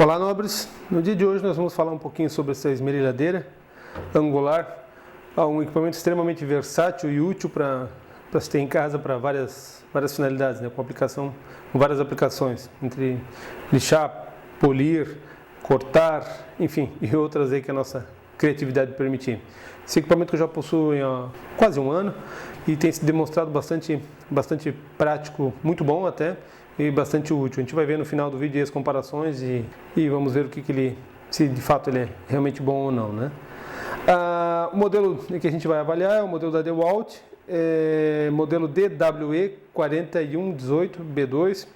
Olá, nobres! No dia de hoje nós vamos falar um pouquinho sobre essa esmerilhadeira angular, um equipamento extremamente versátil e útil para se ter em casa para várias finalidades, né? Com várias aplicações, entre lixar, polir, cortar, enfim, e outras aí que a nossa criatividade permitir. Esse equipamento que eu já possuo há quase um ano e tem se demonstrado bastante prático, muito bom até, e bastante útil. A gente vai ver no final do vídeo as comparações e vamos ver se de fato ele é realmente bom ou não, né? O modelo que a gente vai avaliar é o modelo da DeWalt, modelo DWE 4118B2.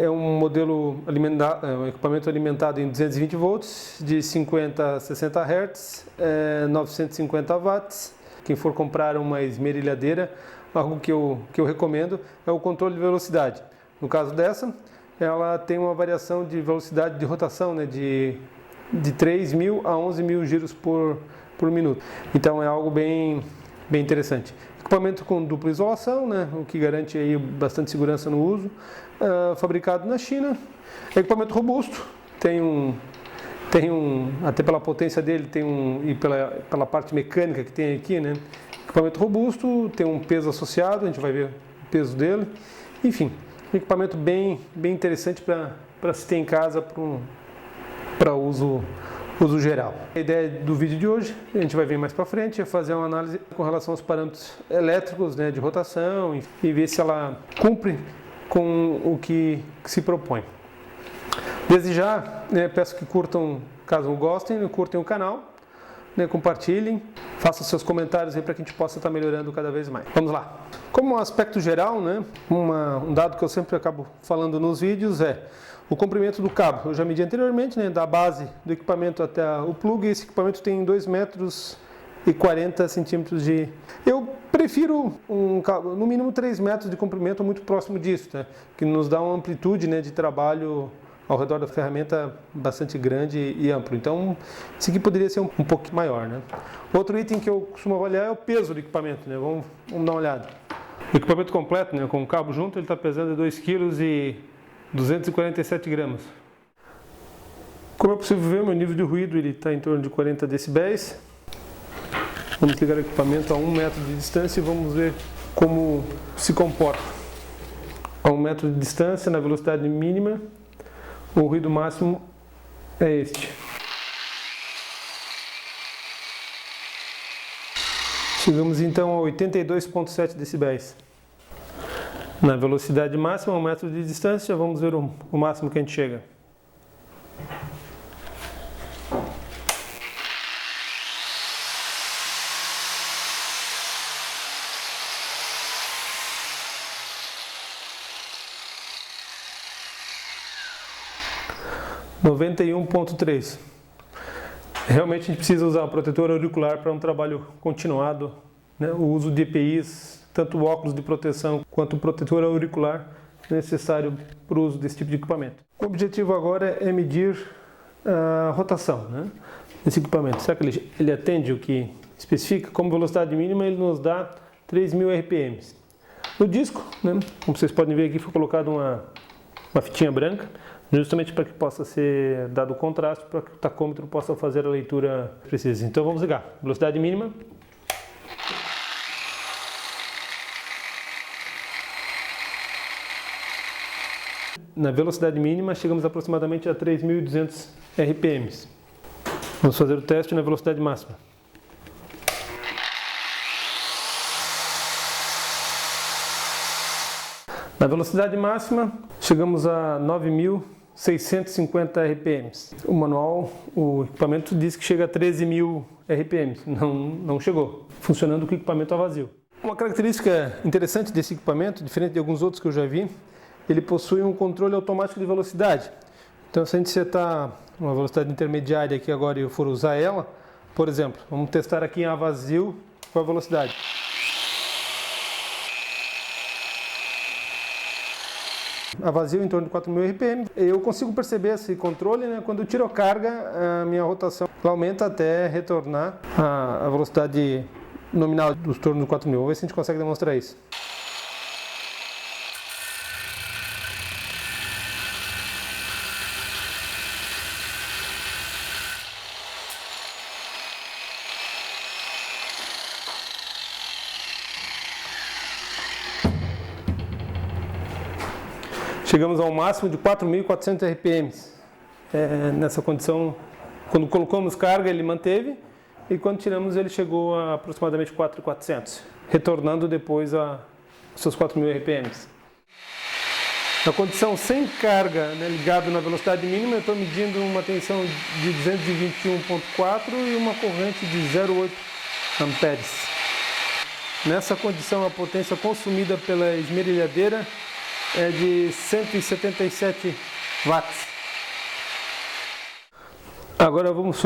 É um modelo um equipamento alimentado em 220 volts, de 50 a 60 Hz, 950 watts. Quem for comprar uma esmerilhadeira, algo que eu recomendo é o controle de velocidade. No caso dessa, ela tem uma variação de velocidade de rotação, né, de 3.000 a 11.000 giros por minuto. Então é algo bem interessante. Equipamento com dupla isolação, né, o que garante aí bastante segurança no uso. Fabricado na China. Equipamento robusto, até pela potência dele, e pela parte mecânica que tem aqui, né? Equipamento robusto, tem um peso associado, a gente vai ver o peso dele. Enfim, um equipamento bem interessante para se ter em casa para uso geral. A ideia do vídeo de hoje, a gente vai ver mais para frente, é fazer uma análise com relação aos parâmetros elétricos, né, de rotação e ver se ela cumpre com o que se propõe. Desde já, né, peço que curtam, caso gostem, curtem o canal, né, compartilhem, façam seus comentários aí para que a gente possa estar melhorando cada vez mais. Vamos lá. Como um aspecto geral, né, um dado que eu sempre acabo falando nos vídeos é o comprimento do cabo. Eu já medi anteriormente, né, da base do equipamento até o plug. Esse equipamento tem 2 metros e 40 centímetros de... Eu prefiro um cabo, no mínimo 3 metros de comprimento, muito próximo disso, né, que nos dá uma amplitude, né, de trabalho ao redor da ferramenta bastante grande e amplo. Então, esse aqui poderia ser um pouquinho maior, né? Outro item que eu costumo avaliar é o peso do equipamento, né? Vamos dar uma olhada. O equipamento completo, né, com o cabo junto, ele está pesando 2 kg e 247 gramas. Como é possível ver, meu nível de ruído está em torno de 40 decibéis. Vamos ligar o equipamento a 1 metro de distância e vamos ver como se comporta. A 1 metro de distância, na velocidade mínima, o ruído máximo é este. Chegamos então a 82,7 decibéis. Na velocidade máxima, a 1 metro de distância, vamos ver o máximo que a gente chega. R$ 91,3. Realmente a gente precisa usar o protetor auricular para um trabalho continuado, né? O uso de EPIs, tanto o óculos de proteção quanto o protetor auricular necessário para o uso desse tipo de equipamento. O objetivo agora é medir a rotação, né, desse equipamento. Será que ele atende o que especifica? Como velocidade mínima ele nos dá 3.000 RPMs. No disco, né, como vocês podem ver aqui, foi colocado uma fitinha branca, justamente para que possa ser dado o contraste, para que o tacômetro possa fazer a leitura precisa. Então vamos ligar. Velocidade mínima. Na velocidade mínima chegamos aproximadamente a 3.200 RPMs. Vamos fazer o teste na velocidade máxima. Na velocidade máxima chegamos a 9.650 RPMs. O manual, o equipamento diz que chega a 13.000 RPMs. Não chegou, funcionando com o equipamento a vazio. Uma característica interessante desse equipamento, diferente de alguns outros que eu já vi, ele possui um controle automático de velocidade. Então, se a gente setar uma velocidade intermediária aqui agora e eu for usar ela, por exemplo, vamos testar aqui em a vazio com a velocidade. A vazio em torno de 4.000 RPM. Eu consigo perceber esse controle, né, quando eu tiro a carga, a minha rotação aumenta até retornar a velocidade nominal dos tornos de 4.000. Vamos ver se a gente consegue demonstrar isso. chegamos ao máximo de 4.400 RPMs. Nessa condição, quando colocamos carga ele manteve, e quando tiramos ele chegou a aproximadamente 4.400, retornando depois a seus 4.000 RPMs. Na condição sem carga, né, ligado na velocidade mínima, eu estou medindo uma tensão de 221.4 e uma corrente de 0,8 amperes. Nessa condição, a potência consumida pela esmerilhadeira é de 177 watts. Agora vamos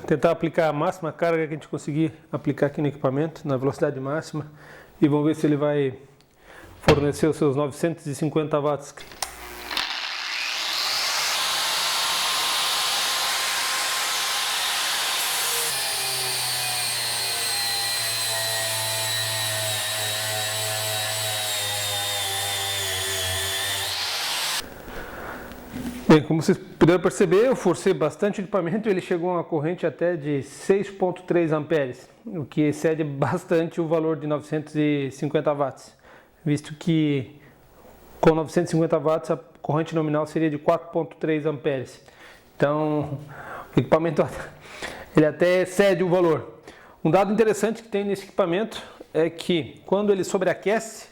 tentar aplicar a máxima carga que a gente conseguir aplicar aqui no equipamento, na velocidade máxima, e vamos ver se ele vai fornecer os seus 950 watts. Bem, como vocês puderam perceber, eu forcei bastante o equipamento e ele chegou a uma corrente até de 6.3 amperes, o que excede bastante o valor de 950 watts, visto que com 950 watts a corrente nominal seria de 4.3 amperes. Então, o equipamento ele até excede o valor. Um dado interessante que tem nesse equipamento é que quando ele sobreaquece,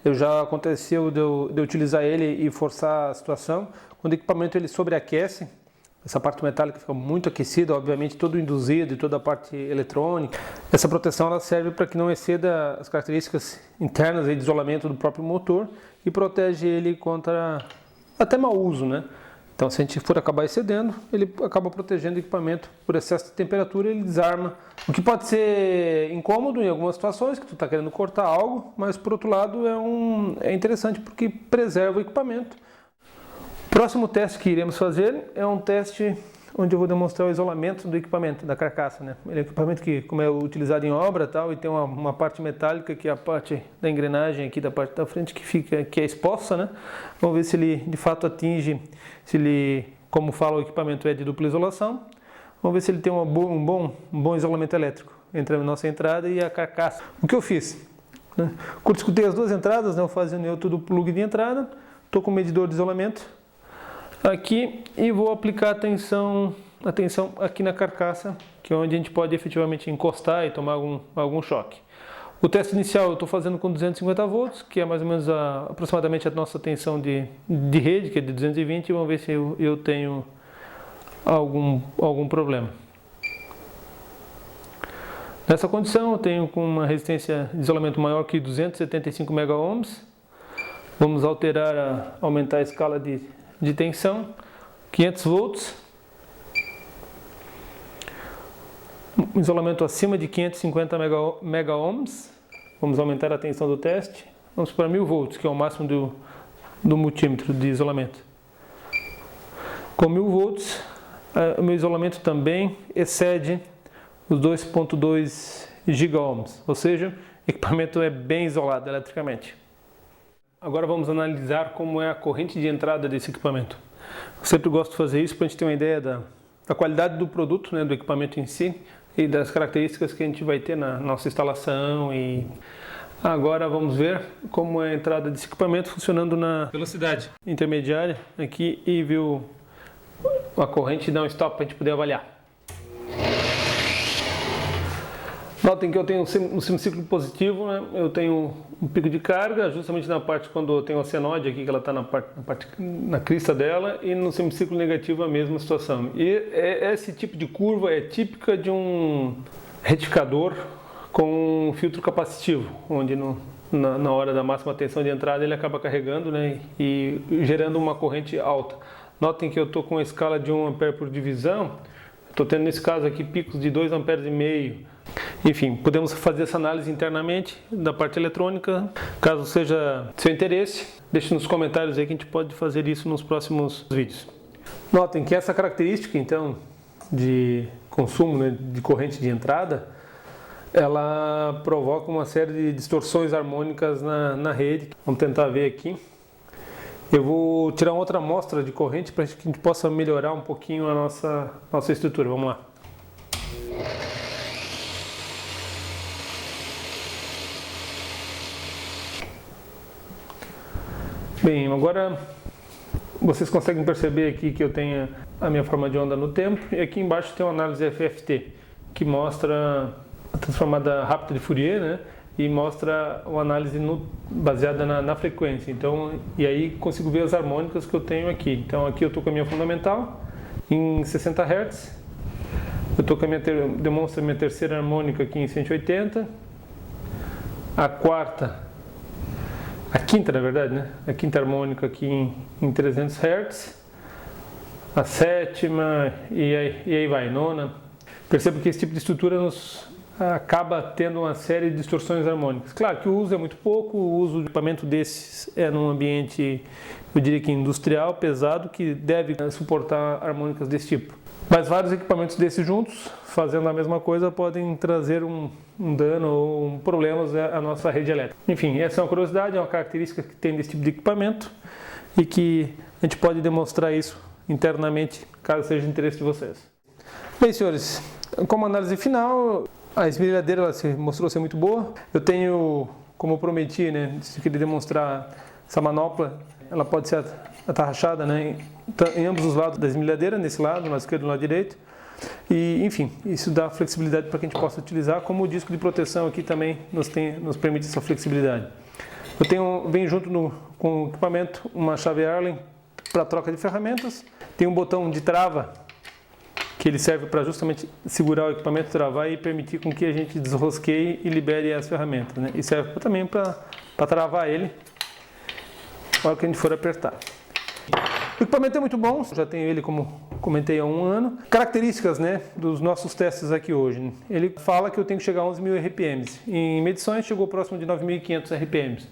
já aconteceu de eu utilizar ele e forçar a situação. Quando o equipamento ele sobreaquece, essa parte metálica fica muito aquecida, obviamente todo induzido e toda a parte eletrônica. Essa proteção ela serve para que não exceda as características internas de isolamento do próprio motor e protege ele contra até mau uso, né? Então, se a gente for acabar excedendo, ele acaba protegendo o equipamento por excesso de temperatura, ele desarma. O que pode ser incômodo em algumas situações, que tu está querendo cortar algo, mas por outro lado é interessante porque preserva o equipamento. O próximo teste que iremos fazer é um teste onde eu vou demonstrar o isolamento do equipamento, da carcaça, né? Ele é um equipamento que, como é utilizado em obra tal, e tem uma parte metálica que é a parte da engrenagem aqui da parte da frente que é exposta, né? Vamos ver se ele de fato atinge, se ele, como fala, o equipamento é de dupla isolação. Vamos ver se ele tem um bom isolamento elétrico entre a nossa entrada e a carcaça. O que eu fiz? Né? Curto-escutei as duas entradas, né? Eu fazendo neutro do plug de entrada, estou com o medidor de isolamento aqui e vou aplicar a tensão aqui na carcaça, que é onde a gente pode efetivamente encostar e tomar algum choque. O teste inicial eu estou fazendo com 250 volts, que é mais ou menos aproximadamente a nossa tensão de rede, que é de 220, e vamos ver se eu tenho algum problema. Nessa condição eu tenho com uma resistência de isolamento maior que 275 mega-ohms. Vamos aumentar a escala de tensão, 500 volts, isolamento acima de 550 mega-ohms, vamos aumentar a tensão do teste, vamos para 1000 volts, que é o máximo do multímetro de isolamento. Com 1000 volts, o meu isolamento também excede os 2.2 giga-ohms, ou seja, o equipamento é bem isolado eletricamente. Agora vamos analisar como é a corrente de entrada desse equipamento. Eu sempre gosto de fazer isso para a gente ter uma ideia da qualidade do produto, né, do equipamento em si e das características que a gente vai ter na nossa instalação. E agora vamos ver como é a entrada desse equipamento funcionando na velocidade intermediária aqui e ver a corrente dar um stop para a gente poder avaliar. Notem que eu tenho um semiciclo positivo, né? Eu tenho um pico de carga, justamente na parte quando eu tenho a senoide aqui, que ela está na crista dela, e no semiciclo negativo a mesma situação. E esse tipo de curva é típica de um retificador com um filtro capacitivo, onde na hora da máxima tensão de entrada ele acaba carregando, né? E gerando uma corrente alta. Notem que eu estou com uma escala de 1 ampere por divisão, estou tendo nesse caso aqui picos de 2,5 amperes. Enfim, podemos fazer essa análise internamente da parte eletrônica. Caso seja do seu interesse, deixe nos comentários aí que a gente pode fazer isso nos próximos vídeos. Notem que essa característica, então, de consumo, né, de corrente de entrada, ela provoca uma série de distorções harmônicas na rede. Vamos tentar ver aqui. Eu vou tirar outra amostra de corrente para que a gente possa melhorar um pouquinho a nossa estrutura. Vamos lá. Bem, agora Vocês conseguem perceber aqui que eu tenho a minha forma de onda no tempo, e aqui embaixo tem uma análise FFT, que mostra a transformada rápida de Fourier, né? E mostra uma análise baseada na frequência. Então, e aí consigo ver as harmônicas que eu tenho aqui. Então aqui eu estou com a minha fundamental em 60 Hz, eu estou com demonstra a minha terceira harmônica aqui em 180, a quinta na verdade, né? A quinta harmônica aqui em 300 Hz, a sétima e aí vai, nona. Percebo que esse tipo de estrutura acaba tendo uma série de distorções harmônicas. Claro que o uso é muito pouco, o uso de equipamento desses é num ambiente, eu diria que industrial, pesado, que deve suportar harmônicas desse tipo. Mas vários equipamentos desses juntos, fazendo a mesma coisa, podem trazer um dano ou problemas à nossa rede elétrica. Enfim, essa é uma curiosidade, é uma característica que tem desse tipo de equipamento e que a gente pode demonstrar isso internamente, caso seja de interesse de vocês. Bem, senhores, como análise final, a esmerilhadeira ela mostrou ser muito boa. Eu tenho, como eu prometi, né, se eu queria demonstrar essa manopla, ela pode ser atarrachada, né, em ambos os lados da esmerilhadeira, nesse lado, no lado esquerdo e no lado direito. E, enfim, isso dá flexibilidade para que a gente possa utilizar, como o disco de proteção aqui também nos permite essa flexibilidade. Vem junto com o equipamento uma chave Allen para troca de ferramentas, tem um botão de trava que ele serve para justamente segurar o equipamento, travar e permitir com que a gente desrosqueie e libere as ferramentas, né? E serve também para travar ele na hora que a gente for apertar. O equipamento é muito bom, já tenho ele, como comentei, há 1 ano. Características, né, dos nossos testes aqui hoje. Ele fala que eu tenho que chegar a 11.000 RPMs. Em medições chegou próximo de 9.500 RPMs.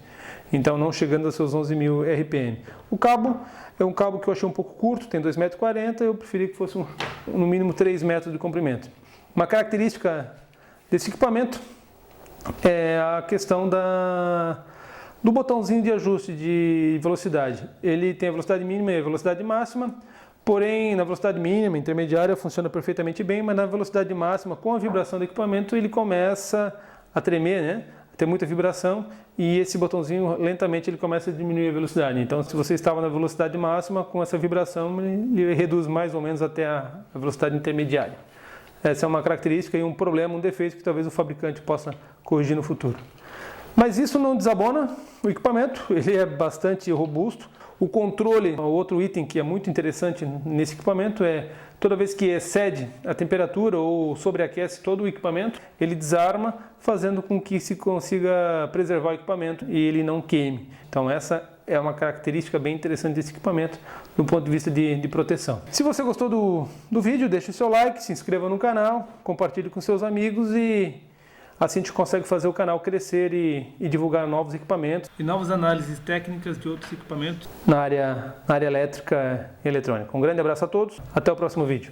Então não chegando a seus 11.000 RPM. O cabo é um cabo que eu achei um pouco curto, tem 2,40 m, eu preferi que fosse no mínimo 3 metros de comprimento. Uma característica desse equipamento é a questão do botãozinho de ajuste de velocidade. Ele tem a velocidade mínima e a velocidade máxima, porém na velocidade mínima, intermediária, funciona perfeitamente bem, mas na velocidade máxima, com a vibração do equipamento, ele começa a tremer, né? Tem muita vibração e esse botãozinho lentamente ele começa a diminuir a velocidade. Então, se você estava na velocidade máxima, com essa vibração ele reduz mais ou menos até a velocidade intermediária. Essa é uma característica e um problema, um defeito que talvez o fabricante possa corrigir no futuro. Mas isso não desabona o equipamento, ele é bastante robusto. O controle, outro item que é muito interessante nesse equipamento é toda vez que excede a temperatura ou sobreaquece todo o equipamento, ele desarma, fazendo com que se consiga preservar o equipamento e ele não queime. Então essa é uma característica bem interessante desse equipamento do ponto de vista de proteção. Se você gostou do vídeo, deixe o seu like, se inscreva no canal, compartilhe com seus amigos e assim a gente consegue fazer o canal crescer e divulgar novos equipamentos e novas análises técnicas de outros equipamentos na área elétrica e eletrônica. Um grande abraço a todos, até o próximo vídeo.